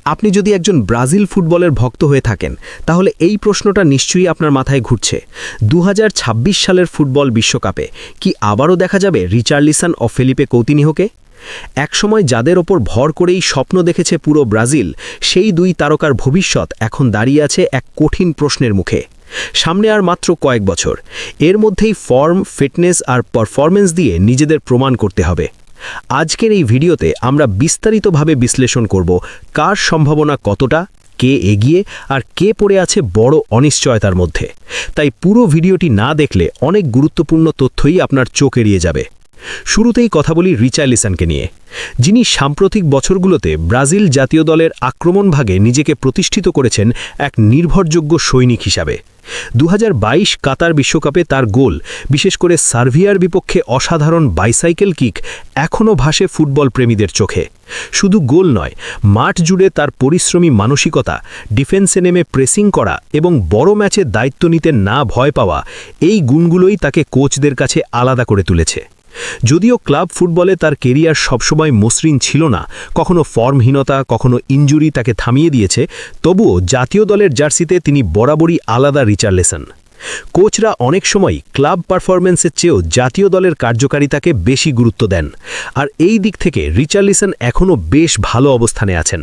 আপনি যদি একজন ব্রাজিল ফুটবলের ভক্ত হয়ে থাকেন তাহলে এই প্রশ্নটা নিশ্চয়ই আপনার মাথায় ঘুরছে 2026 সালের ফুটবল বিশ্বকাপে কি আবারও দেখা যাবে রিচার্লিসন ও ফেলিপে কৌতিনিহোকে একসময় যাদের ওপর ভর করেই স্বপ্ন দেখেছে পুরো ব্রাজিল সেই দুই তারকার ভবিষ্যৎ এখন দাঁড়িয়ে আছে এক কঠিন প্রশ্নের মুখে সামনে আর মাত্র কয়েক বছর এর মধ্যেই ফর্ম ফিটনেস আর পারফরম্যান্স দিয়ে নিজেদের প্রমাণ করতে হবে আজকের এই ভিডিওতে আমরা বিস্তারিতভাবে বিশ্লেষণ করব কার সম্ভাবনা কতটা কে এগিয়ে আর কে পড়ে আছে বড় অনিশ্চয়তার মধ্যে তাই পুরো ভিডিওটি না দেখলে অনেক গুরুত্বপূর্ণ তথ্যই আপনার চোখ এড়িয়ে যাবে শুরুতেই কথা বলি রিচার্লিসনকে নিয়ে যিনি সাম্প্রতিক বছরগুলোতে ব্রাজিল জাতীয় দলের আক্রমণভাগে নিজেকে প্রতিষ্ঠিত করেছেন এক নির্ভরযোগ্য সৈনিক হিসাবে 2022 কাতার বিশ্বকাপে তার গোল বিশেষ করে সার্বিয়ার বিপক্ষে অসাধারণ বাইসাইকেল কিক এখনও ভাসে ফুটবল প্রেমীদের চোখে শুধু গোল নয় মাঠ জুড়ে তার পরিশ্রমী মানসিকতা ডিফেন্সে নেমে প্রেসিং করা এবং বড় ম্যাচে দায়িত্ব নিতে না ভয় পাওয়া এই গুণগুলোই তাকে কোচদের কাছে আলাদা করে তুলেছে যদিও ক্লাব ফুটবলে তার কেরিয়ার সবসময় মসৃণ ছিল না কখনো ফর্মহীনতা কখনো ইনজুরি তাকে থামিয়ে দিয়েছে তবুও জাতীয় দলের জার্সিতে তিনি বরাবরই আলাদা রিচার্লিসন কোচরা অনেক সময় ক্লাব পারফরম্যান্সের চেয়েও জাতীয় দলের কার্যকারিতাকে বেশি গুরুত্ব দেন আর এই দিক থেকে রিচার্লিসন এখনও বেশ ভালো অবস্থানে আছেন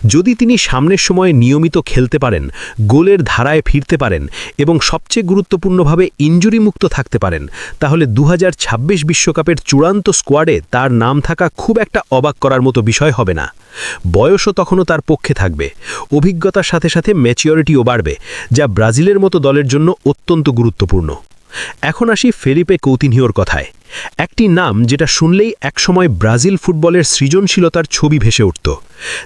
যদি তিনি সামনের সময়ে নিয়মিত খেলতে পারেন গোলের ধারায় ফিরতে পারেন এবং সবচেয়ে গুরুত্বপূর্ণভাবে ইনজুরি মুক্ত থাকতে পারেন তাহলে 2026 বিশ্বকাপের চূড়ান্ত স্কোয়াডে তার নাম থাকা খুব একটা অবাক করার মতো বিষয় হবে না বয়সও তখনও তার পক্ষে থাকবে অভিজ্ঞতার সাথে সাথে ম্যাচিওরিটিও বাড়বে যা ব্রাজিলের মতো দলের জন্য অত্যন্ত গুরুত্বপূর্ণ এখন আসি ফেলিপে কৌতিনিহোর কথায় একটি নাম যেটা শুনলেই একসময় ব্রাজিল ফুটবলের সৃজনশীলতার ছবি ভেসে উঠত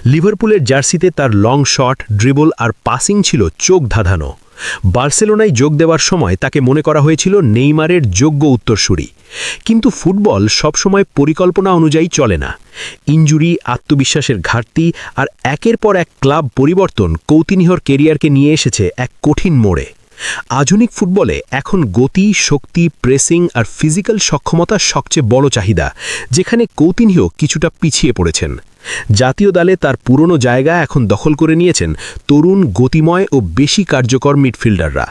লিভারপুলের জার্সিতে তার লং শট ড্রিবল আর পাসিং ছিল চোখ ধাঁধানো বার্সেলোনায় যোগ দেওয়ার সময় তাকে মনে করা হয়েছিল নেইমারের যোগ্য উত্তরসূরি কিন্তু ফুটবল সবসময় পরিকল্পনা অনুযায়ী চলে না ইনজুরি আত্মবিশ্বাসের ঘাটতি আর একের পর এক ক্লাব পরিবর্তন কৌতিনিহোর কেরিয়ারকে নিয়ে এসেছে এক কঠিন মোড়ে আধুনিক ফুটবলে এখন গতি শক্তি প্রেসিং আর ফিজিক্যাল সক্ষমতা সবচেয়ে বড় চাহিদা যেখানে কৌতিনিহো কিছুটা পিছিয়ে পড়েছেন জাতীয় দলে তার পুরনো জায়গা এখন দখল করে নিয়েছেন তরুণ গতিময় ও বেশি কার্যকর মিডফিল্ডাররা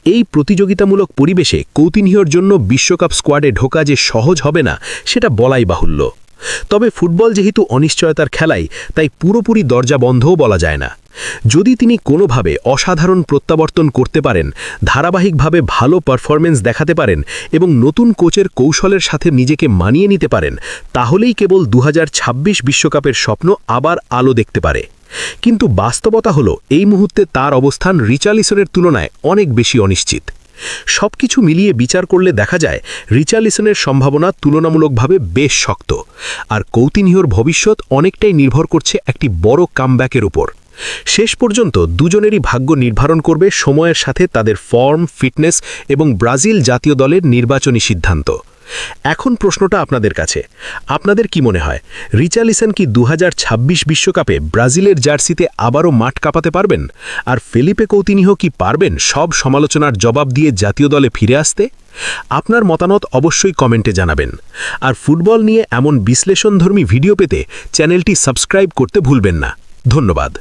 এই প্রতিযোগিতামূলক পরিবেশে কৌতিনিহোর জন্য বিশ্বকাপ স্কোয়াডে ঢোকা যে সহজ হবে না সেটা বলাই বাহুল্য তবে ফুটবল যেহেতু অনিশ্চয়তার খেলাই তাই পুরোপুরি দরজা বন্ধও বলা যায় না যদি তিনি কোনোভাবে অসাধারণ প্রত্যাবর্তন করতে পারেন ধারাবাহিকভাবে ভালো পারফরম্যান্স দেখাতে পারেন এবং নতুন কোচের কৌশলের সাথে নিজেকে মানিয়ে নিতে পারেন তাহলেই কেবল 2026 বিশ্বকাপের স্বপ্ন আবার আলো দেখতে পারে কিন্তু বাস্তবতা হলো এই মুহূর্তে তার অবস্থান রিচার্লিসনের তুলনায় অনেক বেশি অনিশ্চিত সবকিছু মিলিয়ে বিচার করলে দেখা যায় রিচার্লিসনের সম্ভাবনা তুলনামূলকভাবে বেশ শক্ত আর কৌতিনিহোর ভবিষ্যৎ অনেকটাই নির্ভর করছে একটি বড় কামব্যাকের উপর শেষ পর্যন্ত দুজনেরই ভাগ্য নির্ধারণ করবে সময়ের সাথে তাদের ফর্ম ফিটনেস এবং ব্রাজিল জাতীয় দলের নির্বাচনী সিদ্ধান্ত এখন প্রশ্নটা আপনাদের কাছে আপনাদের কি মনে হয় রিচার্লিসন কি 2026 বিশ্বকাপে ব্রাজিলের জার্সিতে আবারও মাঠ কাঁপাতে পারবেন আর ফেলিপে কৌতিনিহো কি পারবেন সব সমালোচনার জবাব দিয়ে জাতীয় দলে ফিরে আসতে আপনার মতামত অবশ্যই কমেন্টে জানাবেন আর ফুটবল নিয়ে এমন বিশ্লেষণধর্মী ভিডিও পেতে চ্যানেলটি সাবস্ক্রাইব করতে ভুলবেন না ধন্যবাদ